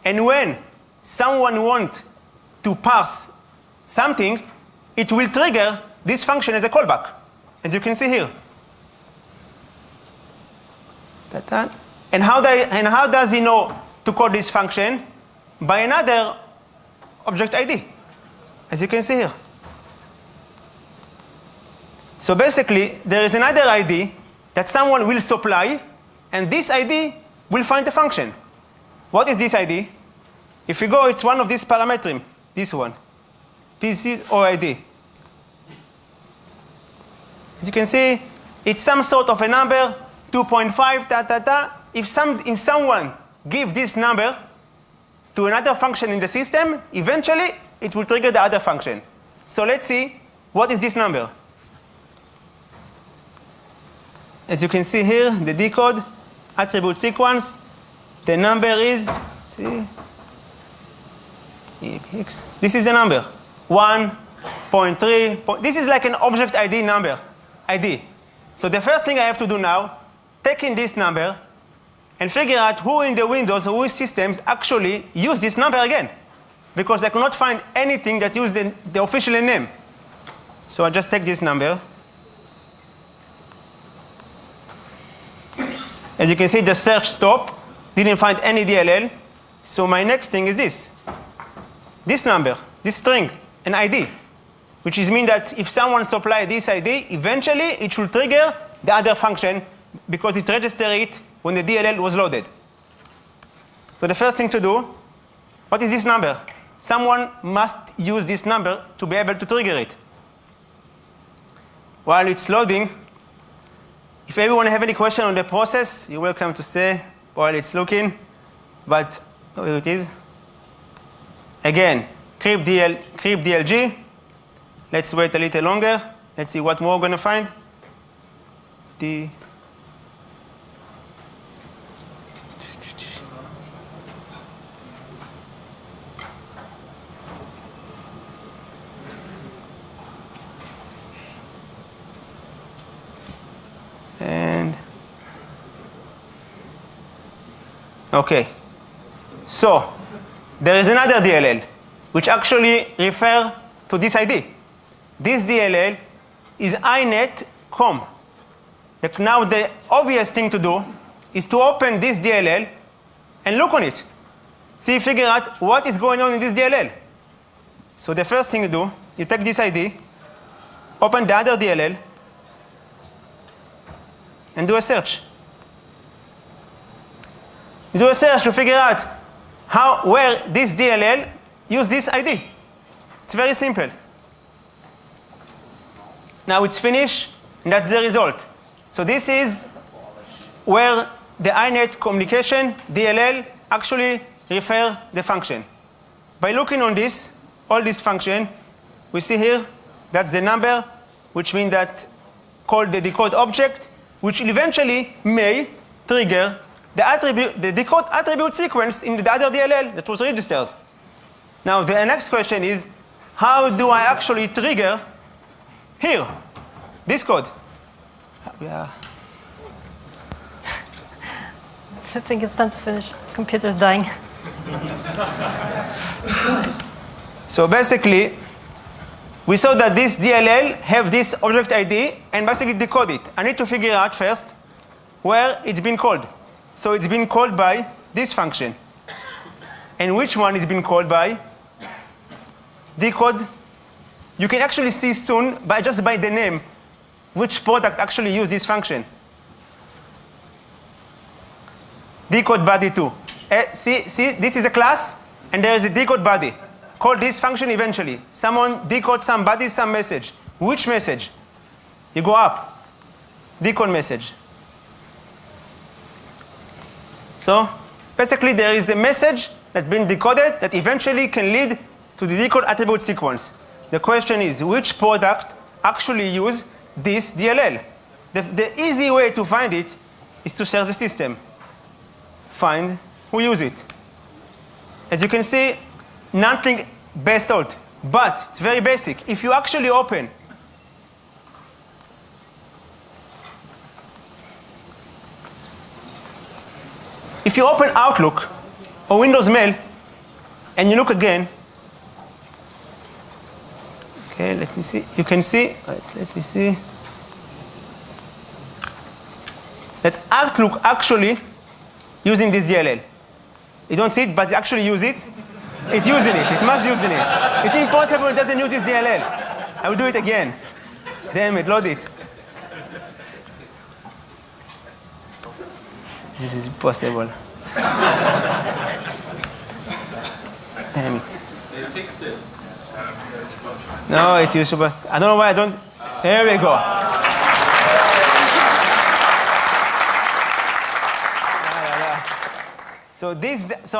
Speaker 3: and when someone wants to parse something, it will trigger this function as a callback, as you can see here. And how does he know to call this function? By another object ID, as you can see here. So basically, there is another ID that someone will supply, and this ID will find the function. What is this ID? If you go, it's one of these parameters, this one. This is OID. As you can see, it's some sort of a number, 2.5, If someone gives this number to another function in the system, eventually it will trigger the other function. So let's see, what is this number? As you can see here, the decode attribute sequence, the number is, see, this is the number, 1.3. This is like an object ID number, ID. So the first thing I have to do now, take in this number and figure out who in the Windows or which systems actually use this number again. Because I cannot find anything that uses the official name. So I just take this number. As you can see, the search stopped. Didn't find any DLL. So my next thing is this. This number, this string, an ID. Which is mean that if someone supplies this ID, eventually it should trigger the other function because it registered it when the DLL was loaded. So the first thing to do, what is this number? Someone must use this number to be able to trigger it. While it's loading, if everyone have any question on the process, you're welcome to say while it's looking. But here it is. Again, crypt DLG. Let's wait a little longer. Let's see what more we're going to find. And OK. So there is another DLL, which actually refers to this ID. This DLL is inet.com. Now the obvious thing to do is to open this DLL and look on it. See, figure out what is going on in this DLL. So the first thing you do, you take this ID, open the other DLL, and do a search. You do a search to figure out where this DLL use this ID. It's very simple. Now it's finished, and that's the result. So this is where the inet communication, DLL, actually refer the function. By looking on this, all this function, we see here, that's the number, which means that called the decode object, which eventually may trigger the decode attribute sequence in the other DLL that was registered. Now, the next question is, how do I actually trigger here, this code? Yeah.
Speaker 2: I think it's time to finish. Computer's dying.
Speaker 3: So basically, we saw that this DLL have this object ID and basically decode it. I need to figure out first where it's been called. So it's been called by this function. And which one is being called by? Decode. You can actually see soon, just by the name, which product actually use this function. Decode body 2. See, this is a class, and there is a decode body. Call this function eventually. Someone decodes some body, some message. Which message? You go up. Decode message. So basically, there is a message that's been decoded that eventually can lead to the decode attribute sequence. The question is, which product actually use this DLL? The easy way to find it is to search the system. Find who use it. As you can see, nothing best out, but it's very basic. If you actually open Outlook or Windows Mail and you look again, okay, let me see. You can see, let me see, that Outlook actually using this DLL. You don't see it, but actually use it. It's using it. It must using it. It's impossible it doesn't use this DLL. I will do it again. Damn it, load it. This is impossible. Damn it.
Speaker 4: They fixed it.
Speaker 3: No, it's supposed. I don't know why I don't. Here we go. So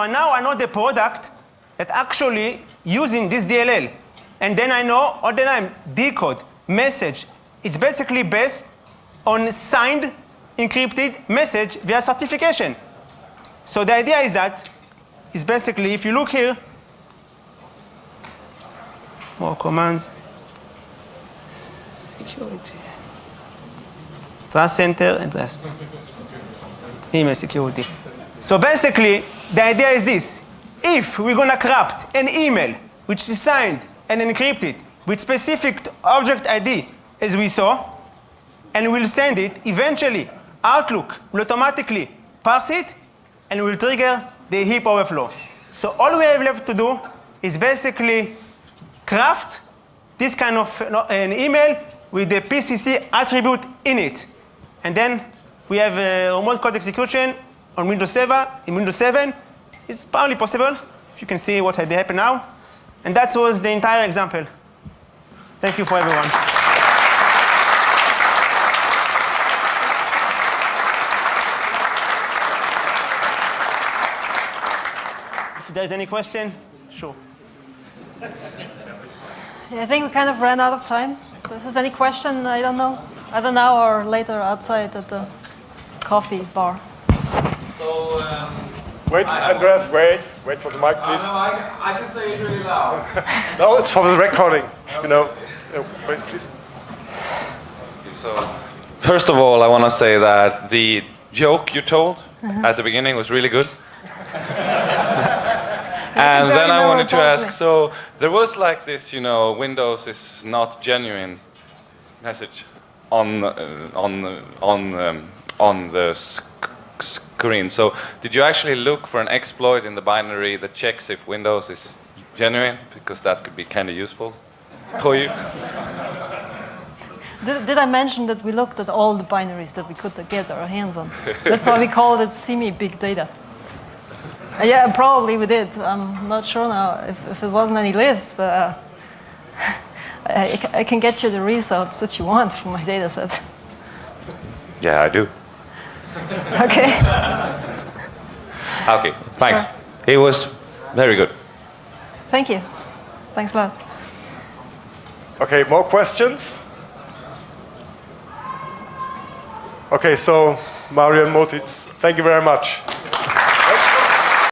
Speaker 3: now I know the product that actually using this DLL. And then I know all the time decode, message. It's basically based on signed, encrypted message via certification. So the idea is that is basically, if you look here, more commands, security, trust center, and trust, email security. So basically, the idea is this. If we're going to craft an email which is signed and encrypted with specific object ID, as we saw, and we'll send it, eventually Outlook will automatically parse it and will trigger the heap overflow. So all we have left to do is basically craft this kind of an email with the PCC attribute in it. And then we have a remote code execution on Windows 7. In Windows 7, it's probably possible. If you can see what had happened now. And that was the entire example. Thank you for everyone. If there's any question, sure.
Speaker 2: Yeah, I think we kind of ran out of time. If there's any question, I don't know. Either now or later outside at the coffee bar.
Speaker 4: So,
Speaker 1: wait, Andreas, wait for the mic, please.
Speaker 4: No, I can say it really loud.
Speaker 1: No, it's for the recording, you know. Wait, please.
Speaker 5: So, first of all, I want to say that the joke you told at the beginning was really good. And then I wanted to ask, so there was like this, you know, Windows is not genuine message on the screen. So did you actually look for an exploit in the binary that checks if Windows is genuine? Because that could be kind of useful for you.
Speaker 2: Did I mention that we looked at all the binaries that we could get our hands on? That's why we call it semi-big data. Yeah, probably we did. I'm not sure now if it wasn't any list, but I can get you the results that you want from my data set.
Speaker 5: Yeah, I do.
Speaker 2: Okay.
Speaker 5: Okay, thanks.
Speaker 2: Sure.
Speaker 5: It was very good.
Speaker 2: Thank you. Thanks a lot.
Speaker 1: Okay, more questions? Okay, so Marion, Moti, thank you very much.